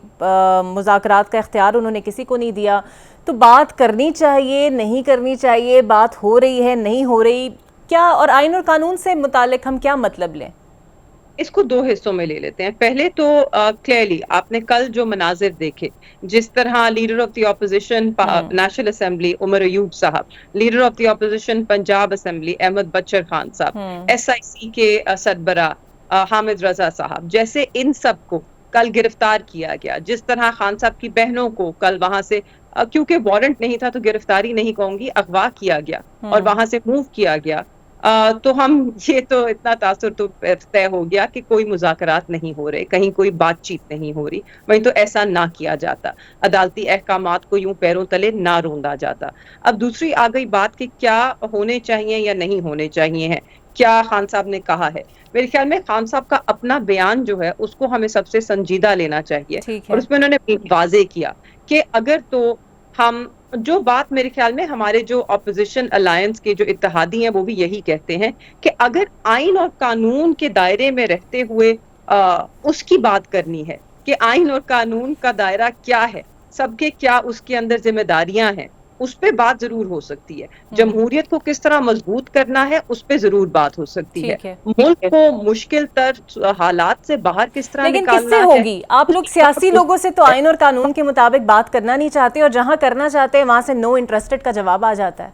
مذاکرات کا اختیار انہوں نے کسی کو نہیں دیا. تو بات کرنی چاہیے، نہیں کرنی چاہیے، بات ہو رہی ہے، نہیں ہو رہی کیا، اور آئین اور قانون سے متعلق ہم کیا مطلب لیں؟ اس کو 2 حصوں میں لے لیتے ہیں. پہلے تو کلیئرلی آپ نے کل جو مناظر دیکھے، جس طرح leader of the opposition national assembly Umar Ayub صاحب، leader of the opposition Punjab assembly Ahmad Bachar Khan صاحب، ایس آئی سی کے سربراہ حامد رضا صاحب، جیسے ان سب کو کل گرفتار کیا گیا. جس طرح خان صاحب کی بہنوں کو کل وہاں سے، کیونکہ وارنٹ نہیں تھا تو گرفتاری نہیں کہوں گی، اغوا کیا گیا اور وہاں سے موو کیا گیا. تو ہم یہ تو اتنا تاثر تو طے ہو گیا کہ کوئی مذاکرات نہیں ہو رہے, کہیں کوئی بات چیت نہیں ہو رہی. وہیں تو ایسا نہ کیا جاتا, عدالتی احکامات کو یوں پیروں تلے نہ روندا جاتا. اب دوسری آ گئی بات کہ کیا ہونے چاہیے یا نہیں ہونے چاہیے ہیں, کیا خان صاحب نے کہا ہے. میرے خیال میں خان صاحب کا اپنا بیان جو ہے اس کو ہمیں سب سے سنجیدہ لینا چاہیے, اور اس میں انہوں نے واضح کیا کہ اگر تو ہم جو بات, میرے خیال میں ہمارے جو اپوزیشن الائنس کے جو اتحادی ہیں وہ بھی یہی کہتے ہیں کہ اگر آئین اور قانون کے دائرے میں رہتے ہوئے اس کی بات کرنی ہے کہ آئین اور قانون کا دائرہ کیا ہے, سب کے کیا اس کے اندر ذمہ داریاں ہیں, اس پہ بات ضرور ہو سکتی ہے. جمہوریت کو کس طرح مضبوط کرنا ہے اس پہ ضرور بات ہو سکتی ہے. ملک کو مشکل تر حالات سے باہر کس طرح لیکن کس سے ہوگی؟ آپ لوگ سیاسی لوگوں سے تو آئین اور قانون کے مطابق بات کرنا نہیں چاہتے, اور جہاں کرنا چاہتے ہیں وہاں سے نو انٹرسٹڈ کا جواب آ جاتا ہے.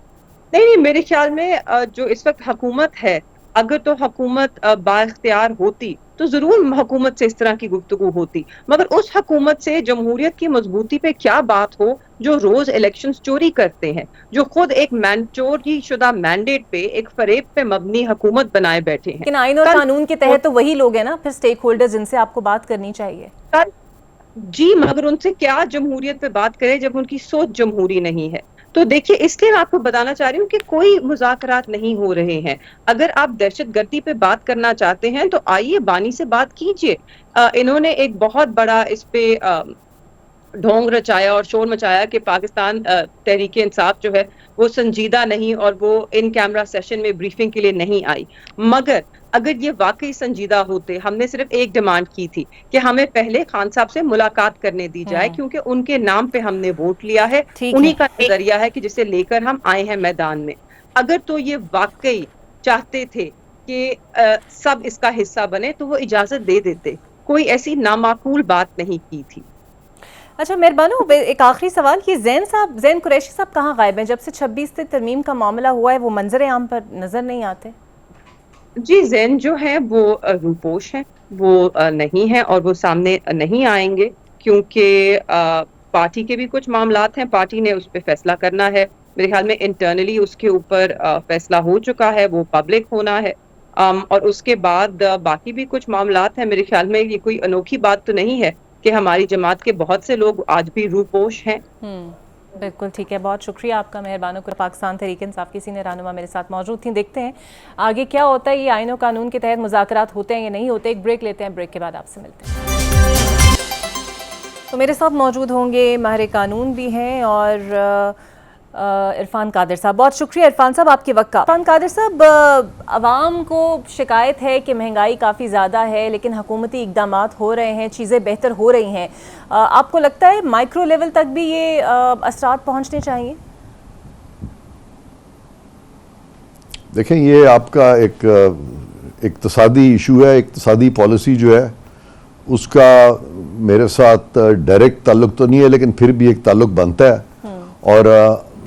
نہیں, میرے خیال میں جو اس وقت حکومت ہے, اگر تو حکومت بااختیار ہوتی تو ضرور حکومت سے اس طرح کی گفتگو ہوتی, مگر اس حکومت سے جمہوریت کی مضبوطی پہ کیا بات ہو جو روز الیکشنز چوری کرتے ہیں, جو خود ایک چوری شدہ مینڈیٹ پہ, ایک فریب پہ مبنی حکومت بنائے بیٹھے ہیں. لیکن آئین اور قانون کے تحت تو وہی لوگ ہیں نا پھر سٹیک ہولڈر جن سے آپ کو بات کرنی چاہیے. جی, مگر ان سے کیا جمہوریت پہ بات کرے جب ان کی سوچ جمہوری نہیں ہے. تو دیکھیے, اس لیے میں آپ کو بتانا چاہ رہی ہوں کہ کوئی مذاکرات نہیں ہو رہے ہیں. اگر آپ دہشت گردی پہ بات کرنا چاہتے ہیں تو آئیے بانی سے بات کیجئے. انہوں نے ایک بہت بڑا اس پہ ڈھونگ رچایا اور شور مچایا کہ پاکستان تحریک انصاف جو ہے وہ سنجیدہ نہیں اور وہ ان کیمرہ سیشن میں بریفنگ کے لیے نہیں آئی. مگر اگر یہ واقعی سنجیدہ ہوتے, ہم نے صرف ایک ڈیمانڈ کی تھی کہ ہمیں پہلے خان صاحب سے ملاقات کرنے دی جائے, کیونکہ ان کے نام پہ ہم نے ووٹ لیا ہے, انہی کا نظریہ ہے کہ جسے لے کر ہم آئے ہیں میدان میں. اگر تو یہ واقعی چاہتے تھے کہ سب اس کا حصہ بنے تو وہ اجازت دے دیتے, کوئی ایسی نامعقول بات نہیں کی تھی. اچھا مہربانو, ایک آخری سوال, یہ زین قریشی صاحب کہاں غائب ہیں؟ جب سے 26 سے ترمیم کا معاملہ ہوا ہے وہ منظر عام پر نظر نہیں آتے. جی, زین جو ہے وہ روپوش ہیں, وہ نہیں ہیں اور وہ سامنے نہیں آئیں گے کیونکہ پارٹی کے بھی کچھ معاملات ہیں, پارٹی نے اس پہ فیصلہ کرنا ہے. میرے خیال میں انٹرنلی اس کے اوپر فیصلہ ہو چکا ہے, وہ پبلک ہونا ہے, اور اس کے بعد باقی بھی کچھ معاملات ہیں. میرے خیال میں یہ کوئی انوکھی بات تو نہیں ہے کہ ہماری جماعت کے بہت سے لوگ آج بھی روپوش ہیں. بالکل ٹھیک ہے, بہت شکریہ آپ کا مہربانوں. پاکستان تحریک انصاف کی سینئر رہنما میرے ساتھ موجود تھیں. دیکھتے ہیں آگے کیا ہوتا ہے, یہ آئین و قانون کے تحت مذاکرات ہوتے ہیں یا نہیں ہوتے. ایک بریک لیتے ہیں, بریک کے بعد آپ سے ملتے ہیں. تو میرے ساتھ موجود ہوں گے ماہر قانون بھی ہیں اور عرفان قادر صاحب. بہت شکریہ عرفان صاحب آپ کے وقت کا. عرفان قادر صاحب, عوام کو شکایت ہے کہ مہنگائی کافی زیادہ ہے لیکن حکومتی اقدامات ہو رہے ہیں, چیزیں بہتر ہو رہی ہیں. آپ کو لگتا ہے مائکرو لیول تک بھی یہ اثرات پہنچنے چاہیے؟ دیکھیں, یہ آپ کا ایک اقتصادی ایشو ہے. اقتصادی پالیسی جو ہے اس کا میرے ساتھ ڈائریکٹ تعلق تو نہیں ہے لیکن پھر بھی ایک تعلق بنتا ہے. اور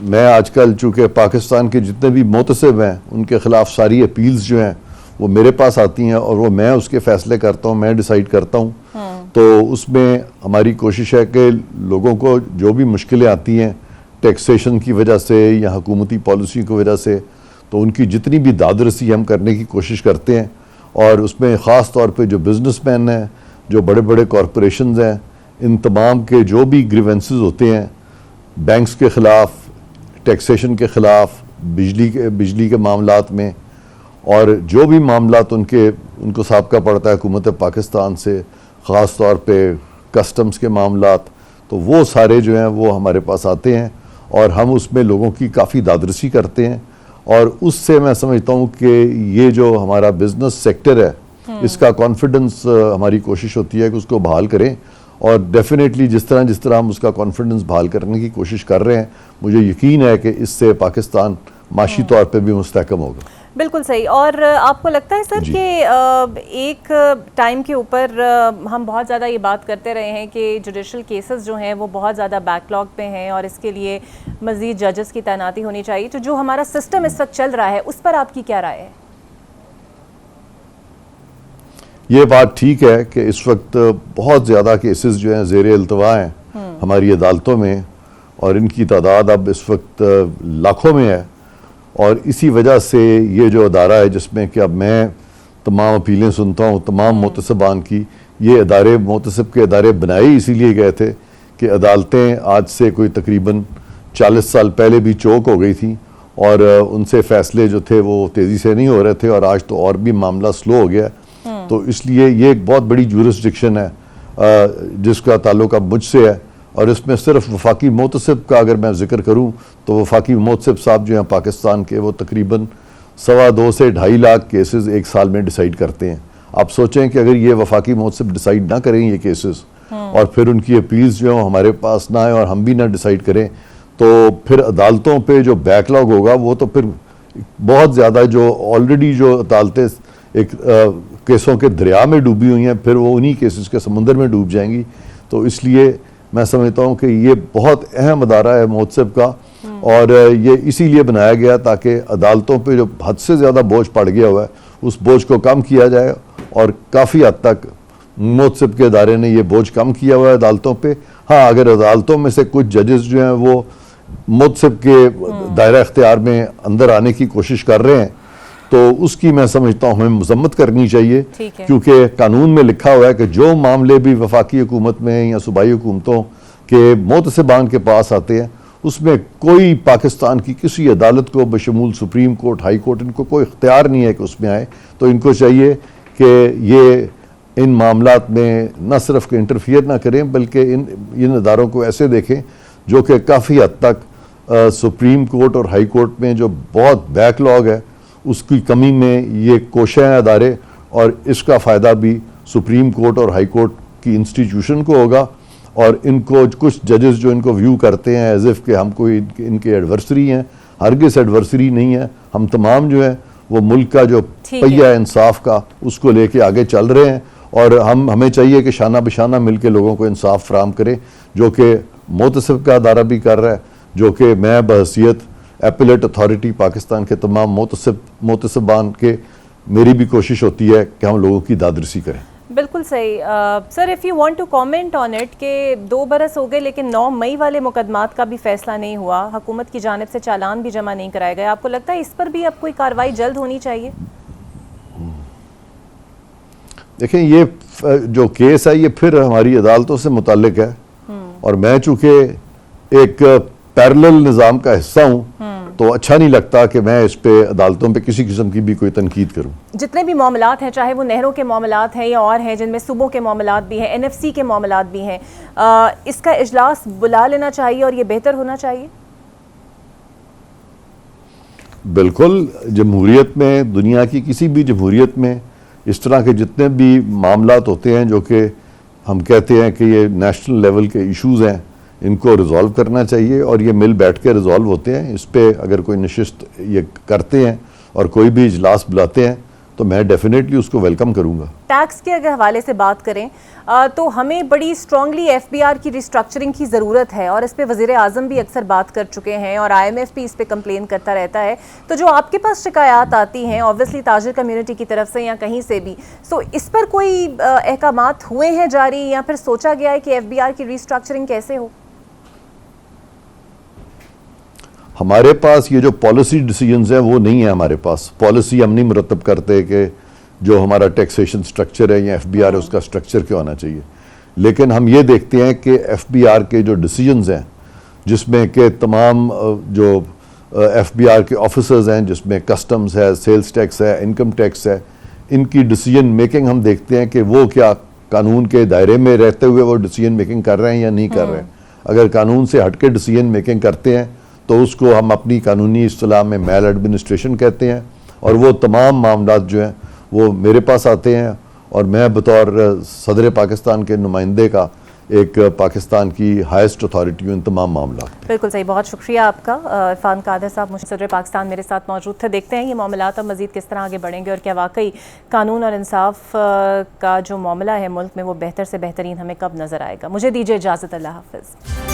میں آج کل چونکہ پاکستان کے جتنے بھی محتسب ہیں ان کے خلاف ساری اپیلز جو ہیں وہ میرے پاس آتی ہیں اور وہ میں اس کے فیصلے کرتا ہوں, میں ڈیسائیڈ کرتا ہوں. تو اس میں ہماری کوشش ہے کہ لوگوں کو جو بھی مشکلیں آتی ہیں ٹیکسیشن کی وجہ سے یا حکومتی پالیسی کی وجہ سے, تو ان کی جتنی بھی داد رسی ہم کرنے کی کوشش کرتے ہیں. اور اس میں خاص طور پہ جو بزنس مین ہیں, جو بڑے بڑے کارپوریشنز ہیں, ان تمام کے جو بھی گریونسز ہوتے ہیں بینکس کے خلاف, ٹیکسیشن کے خلاف, بجلی کے معاملات میں, اور جو بھی معاملات ان کو سابقہ پڑتا ہے حکومت پاکستان سے, خاص طور پہ کسٹمز کے معاملات, تو وہ سارے جو ہیں وہ ہمارے پاس آتے ہیں اور ہم اس میں لوگوں کی کافی دادرسی کرتے ہیں. اور اس سے میں سمجھتا ہوں کہ یہ جو ہمارا بزنس سیکٹر ہے اس کا کانفیڈنس ہماری کوشش ہوتی ہے کہ اس کو بحال کریں. اور ڈیفینیٹلی جس طرح ہم اس کا کانفیڈنس بحال کرنے کی کوشش کر رہے ہیں, مجھے یقین ہے کہ اس سے پاکستان معاشی طور پہ بھی مستحکم ہوگا. بالکل صحیح. اور آپ کو لگتا ہے سر کہ ایک ٹائم کے اوپر ہم بہت زیادہ یہ بات کرتے رہے ہیں کہ جوڈیشل کیسز جو ہیں وہ بہت زیادہ بیک لاگ پہ ہیں اور اس کے لیے مزید ججز کی تعیناتی ہونی چاہیے, تو جو ہمارا سسٹم اس وقت چل رہا ہے اس پر آپ کی کیا رائے ہے؟ یہ بات ٹھیک ہے کہ اس وقت بہت زیادہ کیسز جو ہیں زیر التوا ہیں ہماری عدالتوں میں, اور ان کی تعداد اب اس وقت لاکھوں میں ہے. اور اسی وجہ سے یہ جو ادارہ ہے جس میں کہ اب میں تمام اپیلیں سنتا ہوں تمام محتسبان کی، یہ ادارے محتسب کے ادارے بنائے اسی لیے گئے تھے کہ عدالتیں آج سے کوئی تقریباً 40 سال پہلے بھی چوک ہو گئی تھیں اور ان سے فیصلے جو تھے وہ تیزی سے نہیں ہو رہے تھے، اور آج تو اور بھی معاملہ سلو ہو گیا ہے۔ تو اس لیے یہ ایک بہت بڑی جورسڈکشن ہے جس کا تعلق اب مجھ سے ہے، اور اس میں صرف وفاقی محتسب کا اگر میں ذکر کروں تو وفاقی محتسب صاحب جو ہیں پاکستان کے، وہ تقریباً 2.25 سے 2.5 لاکھ کیسز ایک سال میں ڈیسائیڈ کرتے ہیں۔ آپ سوچیں کہ اگر یہ وفاقی محتسب ڈیسائیڈ نہ کریں یہ کیسز اور پھر ان کی اپیلز جو ہیں ہمارے پاس نہ آئیں اور ہم بھی نہ ڈیسائیڈ کریں، تو پھر عدالتوں پہ جو بیک لاگ ہوگا وہ تو پھر بہت زیادہ، جو آلریڈی جو عدالتیں ایک کیسوں کے دریا میں ڈوبی ہوئی ہیں، پھر وہ انہی کیسز کے سمندر میں ڈوب جائیں گی۔ تو اس لیے میں سمجھتا ہوں کہ یہ بہت اہم ادارہ ہے محتسب کا، اور یہ اسی لیے بنایا گیا تاکہ عدالتوں پہ جو حد سے زیادہ بوجھ پڑ گیا ہوا ہے اس بوجھ کو کم کیا جائے، اور کافی حد تک محتسب کے ادارے نے یہ بوجھ کم کیا ہوا ہے عدالتوں پہ۔ ہاں، اگر عدالتوں میں سے کچھ ججز جو ہیں وہ محتسب کے دائرہ اختیار میں اندر آنے کی کوشش کر رہے ہیں تو اس کی میں سمجھتا ہوں ہمیں مذمت کرنی چاہیے، کیونکہ قانون میں لکھا ہوا ہے کہ جو معاملے بھی وفاقی حکومت میں یا صوبائی حکومتوں کے محتسبان کے پاس آتے ہیں اس میں کوئی پاکستان کی کسی عدالت کو بشمول سپریم کورٹ، ہائی کورٹ، ان کو کوئی اختیار نہیں ہے کہ اس میں آئے۔ تو ان کو چاہیے کہ یہ ان معاملات میں نہ صرف کہ انٹرفیئر نہ کریں بلکہ ان اداروں کو ایسے دیکھیں جو کہ کافی حد تک سپریم کورٹ اور ہائی کورٹ میں جو بہت بیک لاگ ہے اس کی کمی میں یہ کوشاں ہیں ادارے، اور اس کا فائدہ بھی سپریم کورٹ اور ہائی کورٹ کی انسٹیٹیوشن کو ہوگا۔ اور ان کو کچھ ججز جو ان کو ویو کرتے ہیں ایز اف کہ ہم کوئی ان کے ایڈورسری ہیں، ہرگز ایڈورسری نہیں ہے، ہم تمام جو ہیں وہ ملک کا جو پہیہ ہے انصاف کا اس کو لے کے آگے چل رہے ہیں، اور ہمیں چاہیے کہ شانہ بشانہ مل کے لوگوں کو انصاف فراہم کریں، جو کہ محتسب کا ادارہ بھی کر رہا ہے، جو کہ میں بحیثیت ایپلیٹ اتھارٹی پاکستان کے تمام محتسبان کے میری بھی کوشش ہوتی ہے کہ ہم لوگوں کی دادرسی کریں۔ بالکل صحیح sir, if you want to comment on it کہ 2 برس ہو گئے لیکن 9 مئی والے مقدمات کا بھی فیصلہ نہیں ہوا، حکومت کی جانب سے چالان بھی جمع نہیں کرائے گئے، آپ کو لگتا ہے اس پر بھی اب کوئی کارروائی جلد ہونی چاہیے؟ دیکھیں، یہ جو کیس ہے یہ پھر ہماری عدالتوں سے متعلق ہے، اور میں چونکہ ایک پیرلل نظام کا حصہ ہوں تو اچھا نہیں لگتا کہ میں اس پہ عدالتوں پہ کسی قسم کی بھی کوئی تنقید کروں۔ جتنے بھی معاملات ہیں، چاہے وہ نہروں کے معاملات ہیں یا اور ہیں جن میں صوبوں کے معاملات بھی ہیں، NFC کے معاملات بھی ہیں، اس کا اجلاس بلا لینا چاہیے اور یہ بہتر ہونا چاہیے؟ بالکل، جمہوریت میں، دنیا کی کسی بھی جمہوریت میں اس طرح کے جتنے بھی معاملات ہوتے ہیں جو کہ ہم کہتے ہیں کہ یہ نیشنل لیول کے ایشوز ہیں، ان کو ریزالو کرنا چاہیے، اور یہ مل بیٹھ کے ریزالو ہوتے ہیں۔ اس پہ اگر کوئی نشست یہ کرتے ہیں اور کوئی بھی اجلاس بلاتے ہیں تو میں ڈیفینیٹلی اس کو ویلکم کروں گا۔ ٹیکس کے اگر حوالے سے بات کریں تو ہمیں بڑی اسٹرانگلی FBR کی ریسٹرکچرنگ کی ضرورت ہے، اور اس پہ وزیر اعظم بھی اکثر بات کر چکے ہیں اور IMF بھی اس پہ کمپلین کرتا رہتا ہے۔ تو جو آپ کے پاس شکایات آتی ہیں اوبویسلی تاجر کمیونٹی کی طرف سے یا کہیں سے بھی، سو اس پر کوئی احکامات ہوئے ہیں جاری یا پھر سوچا گیا ہے کہ FBR کی ریسٹرکچرنگ کیسے ہو؟ ہمارے پاس یہ جو پالیسی ڈیسیجنز ہیں وہ نہیں ہے، ہمارے پاس پالیسی ہم نہیں مرتب کرتے کہ جو ہمارا ٹیکسیشن سٹرکچر ہے یا FBR ہے اس کا سٹرکچر کیا ہونا چاہیے، لیکن ہم یہ دیکھتے ہیں کہ FBR کے جو ڈیسیجنز ہیں جس میں کہ تمام جو FBR کے آفیسرز ہیں، جس میں کسٹمز ہے، سیلز ٹیکس ہے، انکم ٹیکس ہے، ان کی ڈیسیجن میکنگ ہم دیکھتے ہیں کہ وہ کیا قانون کے دائرے میں رہتے ہوئے وہ ڈیسیجن میکنگ کر رہے ہیں یا نہیں کر رہے ہیں۔ اگر قانون سے ہٹ کے ڈیسیجن میکنگ کرتے ہیں تو اس کو ہم اپنی قانونی اصطلاح میں میل ایڈمنسٹریشن کہتے ہیں، اور وہ تمام معاملات جو ہیں وہ میرے پاس آتے ہیں، اور میں بطور صدر پاکستان کے نمائندے کا ایک پاکستان کی ہائیسٹ اتھارٹی ہوں ان تمام معاملات۔ بالکل صحیح، بہت شکریہ آپ کا عرفان قادر صاحب، صدر پاکستان میرے ساتھ موجود تھے۔ دیکھتے ہیں یہ معاملات اب مزید کس طرح آگے بڑھیں گے اور کیا واقعی قانون اور انصاف کا جو معاملہ ہے ملک میں وہ بہتر سے بہترین ہمیں کب نظر آئے گا۔ مجھے دیجیے اجازت، اللہ حافظ۔